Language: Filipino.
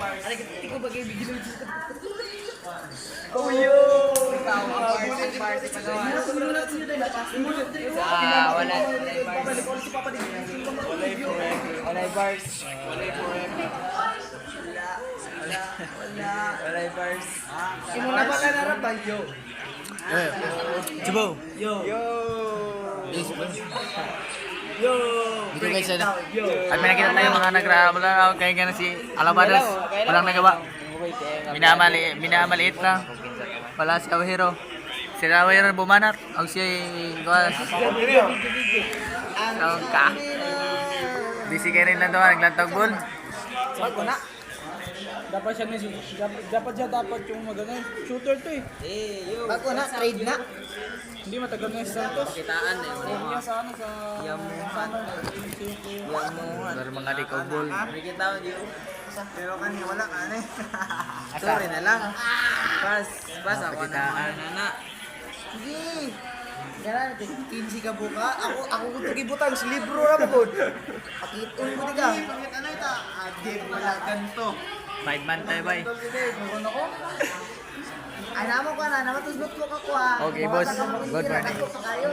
Ay, ko bagay bigyan ng Oh, yo! Wala. Walay bars. Walay bars. Simula ba ka narap ba? Yo. Chubo. Yo! Yes, Yo! dito guys, ano? Yo! At may nakita tayo mga nagrabala kaya gana si Alabados. Walang nagawa. Minamaliit lang. Wala si Awahiro. Si Awahiro bumanat. Ang siya ang ka. Busy ka rin lang doon. Naglantag ball. Saan ko na? Dapat yung magana shooter to eh. Bago na, trade na. Hindi matagal na si Santos. Kitaan eh. Kaya sa ano sa Dari mga likaw ball. Nakikita ko yun. Pero kanina wala ka na eh. Sorry na lang. Pas ako na. Nakitaan. Sige. Kaya 15 ka buka. Ako kung tugibutang sa libro na po. Pakitong ko ka. Bakit ano ito? Game wala ganito. 5 man tayo bay. Ay, naman ko na. Naman tusbot ko ka kuha. Okay, boss. Good morning. Kayo.